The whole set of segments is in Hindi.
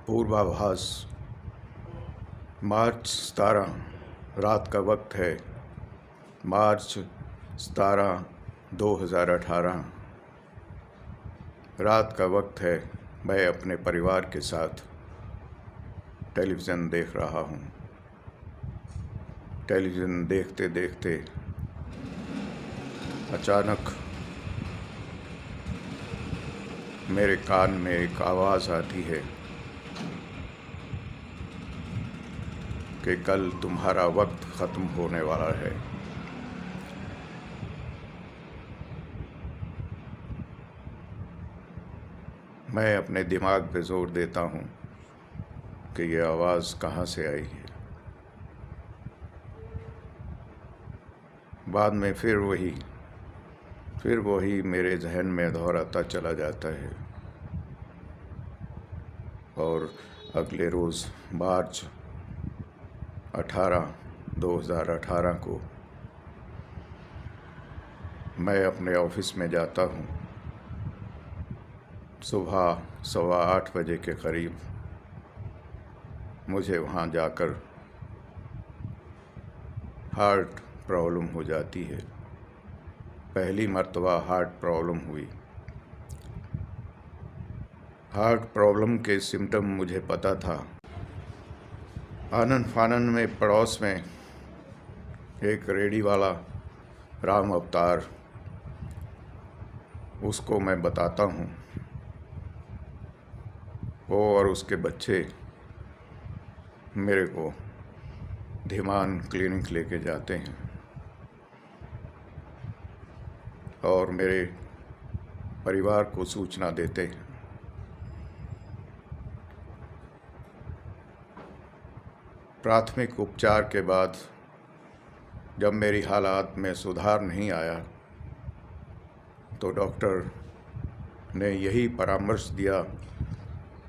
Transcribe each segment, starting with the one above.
पूर्वाभास। मार्च 17 रात का वक्त है। मार्च 17 2018 रात का वक्त है। मैं अपने परिवार के साथ टेलीविज़न देख रहा हूँ। टेलीविज़न देखते देखते अचानक मेरे कान में एक आवाज़ आती है कि कल तुम्हारा वक्त ख़त्म होने वाला है। मैं अपने दिमाग पे जोर देता हूँ कि ये आवाज़ कहाँ से आई है। बाद में फिर वही मेरे जहन में दोहराता चला जाता है। और अगले रोज़ मार्च 18 2018 को मैं अपने ऑफिस में जाता हूँ। सुबह 8:15 बजे के करीब मुझे वहाँ जाकर हार्ट प्रॉब्लम हो जाती है। पहली मर्तबा हार्ट प्रॉब्लम हुई। हार्ट प्रॉब्लम के सिम्टम मुझे पता था। आनन फानन में पड़ोस में एक रेडी वाला राम अवतार, उसको मैं बताता हूँ। वो और उसके बच्चे मेरे को धीमान क्लिनिक लेके जाते हैं और मेरे परिवार को सूचना देते हैं। प्राथमिक उपचार के बाद जब मेरी हालात में सुधार नहीं आया तो डॉक्टर ने यही परामर्श दिया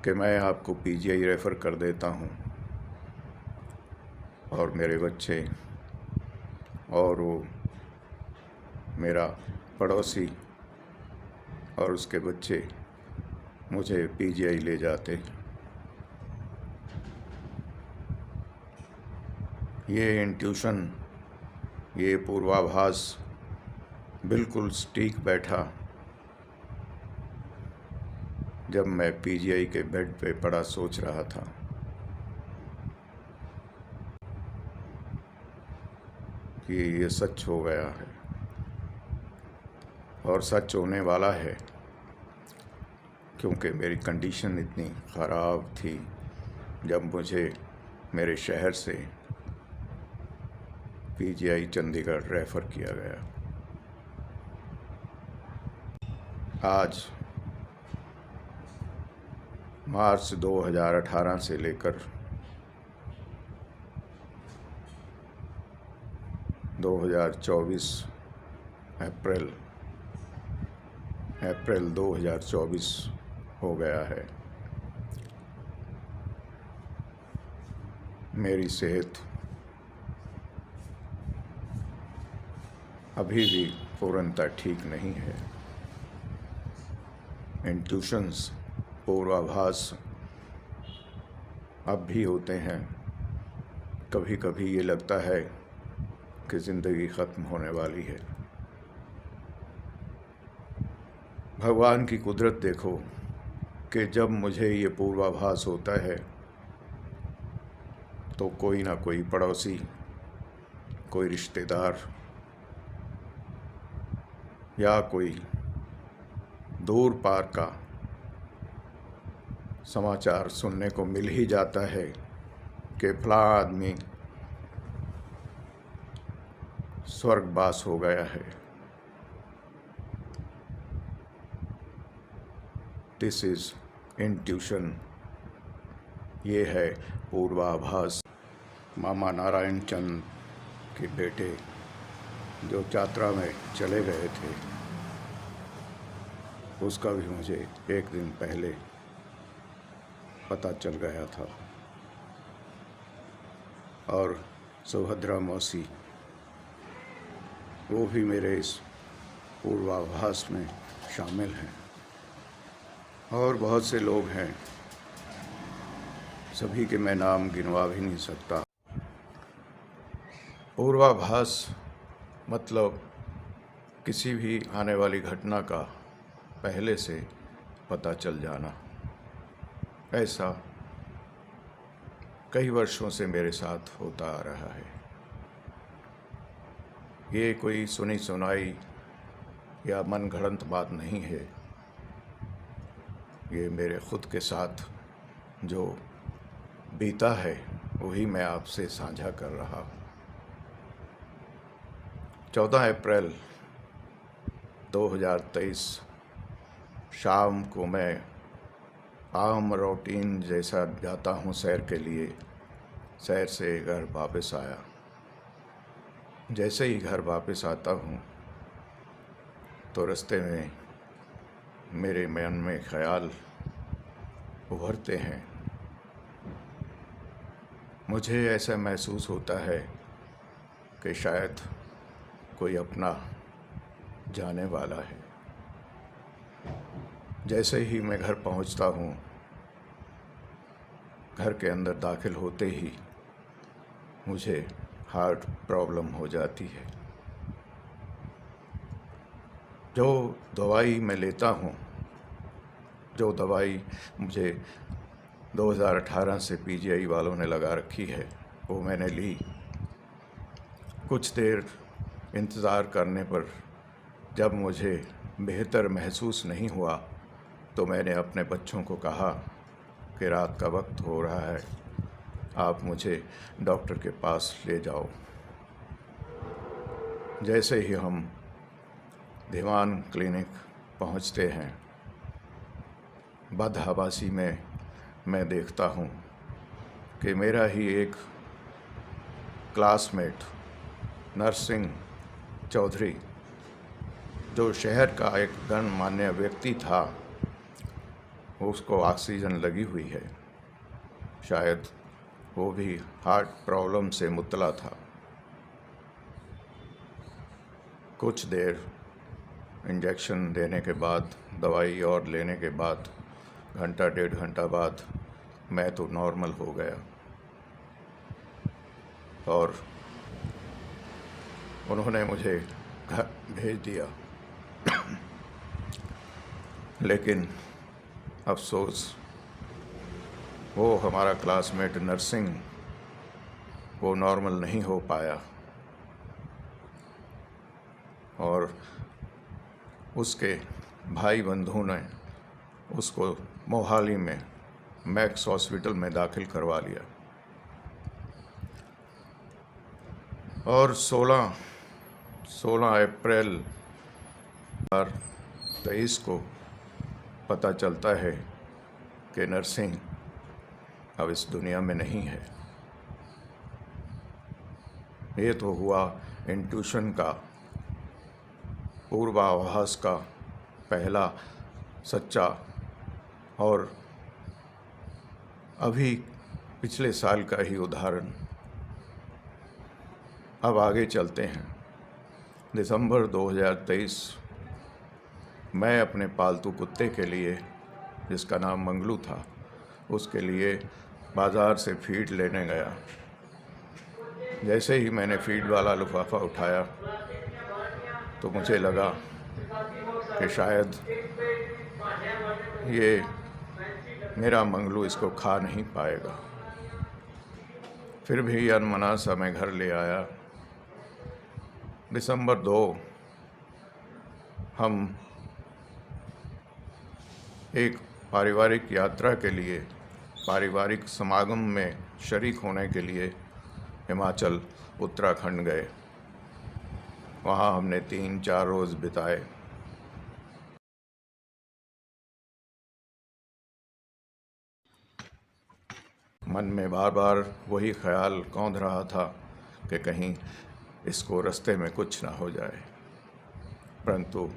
कि मैं आपको पीजीआई रेफ़र कर देता हूँ। और मेरे बच्चे और वो मेरा पड़ोसी और उसके बच्चे मुझे पीजीआई ले जाते। ये इंट्यूशन, ये पूर्वाभास बिल्कुल सटीक बैठा जब मैं पीजीआई के बेड पे पड़ा सोच रहा था कि ये सच हो गया है और सच होने वाला है, क्योंकि मेरी कंडीशन इतनी ख़राब थी जब मुझे मेरे शहर से पीजीआई चंडीगढ़ रेफ़र किया गया। आज मार्च 2018 से लेकर 2024 अप्रैल 2024 हो गया है। मेरी सेहत अभी भी पूर्णतः ठीक नहीं है। इंट्यूशंस, पूर्वाभास अब भी होते हैं। कभी कभी ये लगता है कि ज़िंदगी ख़त्म होने वाली है। भगवान की कुदरत देखो कि जब मुझे ये पूर्वाभास होता है तो कोई ना कोई पड़ोसी, कोई रिश्तेदार या कोई दूर पार का समाचार सुनने को मिल ही जाता है कि फलां आदमी स्वर्गवास हो गया है। This is intuition. ये है पूर्वाभास। मामा नारायण चंद के बेटे जो यात्रा में चले गए थे, उसका भी मुझे एक दिन पहले पता चल गया था। और सुभद्रा मौसी, वो भी मेरे इस पूर्वाभास में शामिल हैं। और बहुत से लोग हैं सभी के मैं नाम गिनवा भी नहीं सकता। पूर्वाभास मतलब किसी भी आने वाली घटना का पहले से पता चल जाना। ऐसा कई वर्षों से मेरे साथ होता आ रहा है। ये कोई सुनी सुनाई या मनगढ़ंत बात नहीं है। ये मेरे खुद के साथ जो बीता है वही मैं आपसे साझा कर रहा हूँ। 14 अप्रैल 2023 शाम को मैं आम रूटीन जैसा जाता हूँ सैर के लिए। सैर से घर वापस आया। जैसे ही घर वापस आता हूँ तो रास्ते में मेरे मन में ख्याल उभरते हैं। मुझे ऐसा महसूस होता है कि शायद कोई अपना जाने वाला है। जैसे ही मैं घर पहुंचता हूं, घर के अंदर दाखिल होते ही मुझे हार्ट प्रॉब्लम हो जाती है। जो दवाई मैं लेता हूं, जो दवाई मुझे 2018 से पीजीआई वालों ने लगा रखी है, वो मैंने ली। कुछ देर इंतज़ार करने पर जब मुझे बेहतर महसूस नहीं हुआ तो मैंने अपने बच्चों को कहा कि रात का वक्त हो रहा है, आप मुझे डॉक्टर के पास ले जाओ। जैसे ही हम दीवान क्लिनिक पहुंचते हैं, बदहवासी में मैं देखता हूं कि मेरा ही एक क्लासमेट नरसिंह चौधरी, जो शहर का एक गणमान्य व्यक्ति था, उसको ऑक्सीजन लगी हुई है। शायद वो भी हार्ट प्रॉब्लम से मुब्तला था। कुछ देर इंजेक्शन देने के बाद, दवाई और लेने के बाद, घंटा डेढ़ घंटा बाद मैं तो नॉर्मल हो गया और उन्होंने मुझे घर भेज दिया। लेकिन अफसोस, वो हमारा क्लासमेट नरसिंह वो नॉर्मल नहीं हो पाया और उसके भाई बंधु ने उसको मोहाली में मैक्स हॉस्पिटल में दाखिल करवा लिया। और 16 अप्रैल 2023 को पता चलता है कि नरसिंह अब इस दुनिया में नहीं है। ये तो हुआ इंट्यूशन का, पूर्वाभास का पहला सच्चा। और अभी पिछले साल का ही उदाहरण। अब आगे चलते हैं। दिसंबर 2023 मैं अपने पालतू कुत्ते के लिए, जिसका नाम मंगलू था, उसके लिए बाज़ार से फीड लेने गया। जैसे ही मैंने फीड वाला लिफाफा उठाया तो मुझे लगा कि शायद ये मेरा मंगलू इसको खा नहीं पाएगा। फिर भी अनमना सा मैं घर ले आया। दिसंबर 2 हम एक पारिवारिक यात्रा के लिए, पारिवारिक समागम में शरीक होने के लिए हिमाचल उत्तराखंड गए। वहाँ हमने 3-4 रोज़ बिताए। मन में बार बार वही ख्याल कौंध रहा था कि कहीं इसको रास्ते में कुछ ना हो जाए। परंतु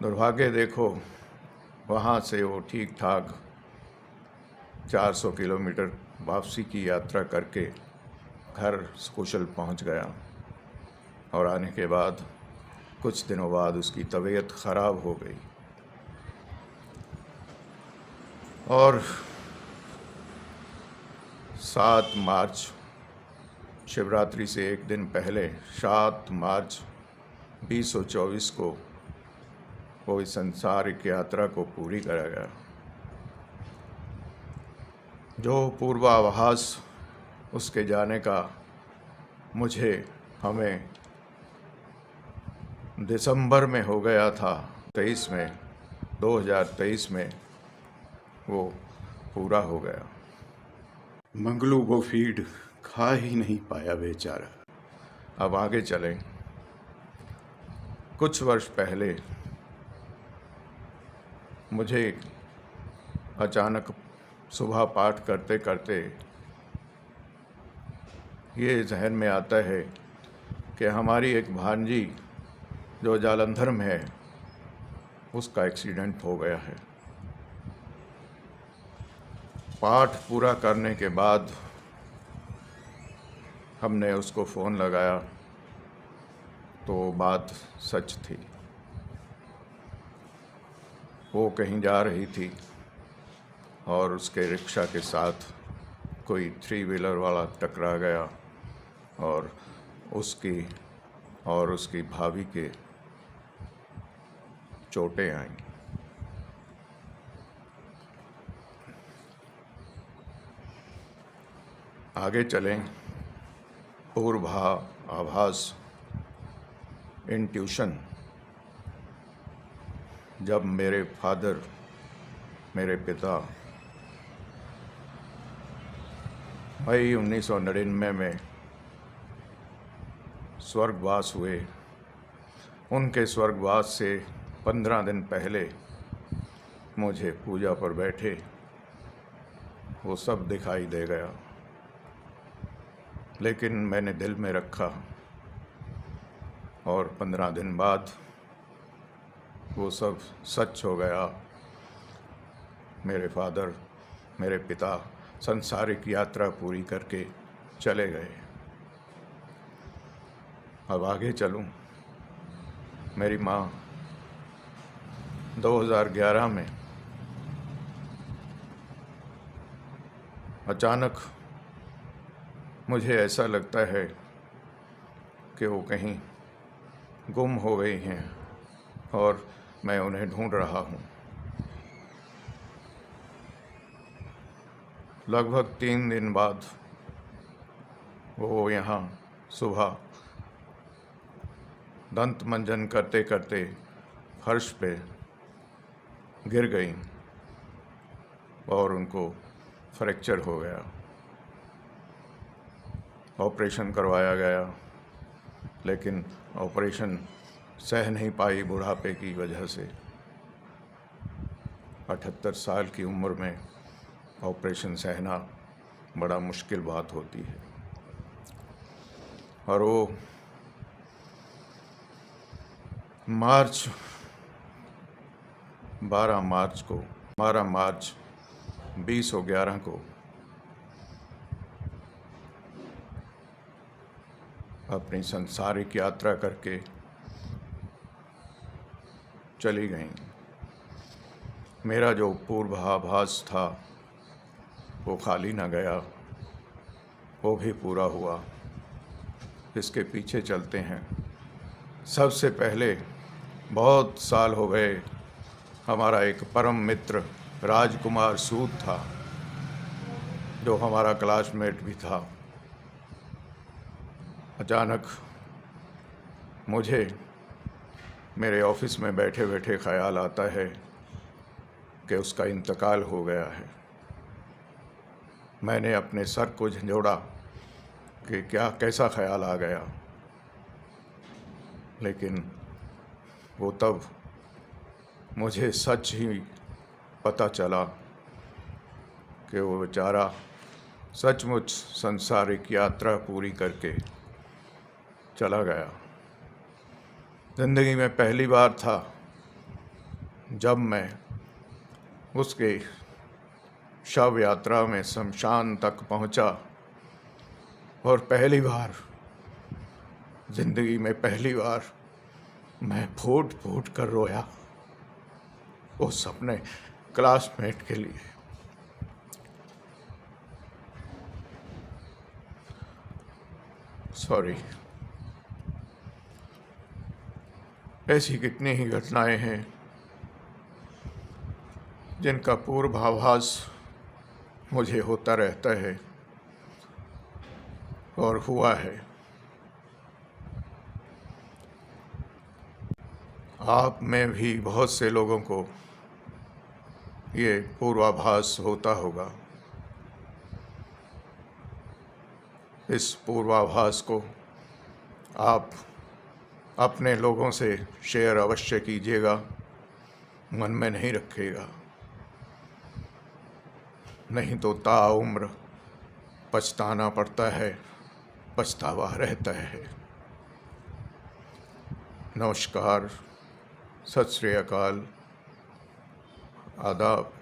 दुर्भाग्य देखो, वहाँ से वो ठीक ठाक 400 किलोमीटर वापसी की यात्रा करके घर कुशल पहुँच गया। और आने के बाद कुछ दिनों बाद उसकी तबीयत ख़राब हो गई और 7 मार्च शिवरात्रि से एक दिन पहले 7 मार्च 2024 को वो इस संसारिक यात्रा को पूरी करा गया। जो पूर्वाभास उसके जाने का हमें दिसंबर में हो गया था, 2023 में वो पूरा हो गया। मंगलू वो फीड खा ही नहीं पाया बेचारा। अब आगे चलें। कुछ वर्ष पहले मुझे अचानक सुबह पाठ करते करते ये जहन में आता है कि हमारी एक भांजी जो जालंधर में है उसका एक्सीडेंट हो गया है। पाठ पूरा करने के बाद हमने उसको फ़ोन लगाया तो बात सच थी। वो कहीं जा रही थी और उसके रिक्शा के साथ कोई 3 व्हीलर वाला टकरा गया और उसकी भाभी के चोटें आईं। आगे चलें। पूर्वाभास, इंट्यूशन। जब मेरे पिता मई 1999 में स्वर्गवास हुए, उनके स्वर्गवास से 15 दिन पहले मुझे पूजा पर बैठे वो सब दिखाई दे गया, लेकिन मैंने दिल में रखा और 15 दिन बाद वो सब सच हो गया। मेरे पिता संसारिक यात्रा पूरी करके चले गए। अब आगे चलूं। मेरी माँ 2011 में अचानक मुझे ऐसा लगता है कि वो कहीं गुम हो गई हैं और मैं उन्हें ढूंढ रहा हूँ। लगभग 3 दिन बाद वो यहाँ सुबह दंत मंजन करते करते फर्श पे गिर गई और उनको फ्रैक्चर हो गया। ऑपरेशन करवाया गया, लेकिन ऑपरेशन सह नहीं पाई बुढ़ापे की वजह से। 78 साल की उम्र में ऑपरेशन सहना बड़ा मुश्किल बात होती है। और वो 12 मार्च 2011 को अपनी संसारिक यात्रा करके चली गईं। मेरा जो पूर्वाभास था वो खाली न गया, वो भी पूरा हुआ। इसके पीछे चलते हैं। सबसे पहले बहुत साल हो गए, हमारा एक परम मित्र राजकुमार सूद था, जो हमारा क्लासमेट भी था। अचानक मुझे मेरे ऑफिस में बैठे बैठे ख्याल आता है कि उसका इंतकाल हो गया है। मैंने अपने सर को झंझोड़ा कि कैसा ख्याल आ गया, लेकिन वो तब मुझे सच ही पता चला कि वो बेचारा सचमुच संसारिक यात्रा पूरी करके चला गया। ज़िंदगी में पहली बार था जब मैं उसके शव यात्रा में शमशान तक पहुंचा, और ज़िंदगी में पहली बार मैं फूट फूट कर रोया उस अपने क्लासमेट के लिए। सॉरी। ऐसी कितनी ही घटनाएं हैं जिनका पूर्वाभास मुझे होता रहता है और हुआ है। आप में भी बहुत से लोगों को ये पूर्वाभास होता होगा। इस पूर्वाभास को आप अपने लोगों से शेयर अवश्य कीजिएगा, मन में नहीं रखिएगा, नहीं तो ताउम्र पछताना पड़ता है, पछतावा रहता है। नमस्कार, सत श्री अकाल, आदाब।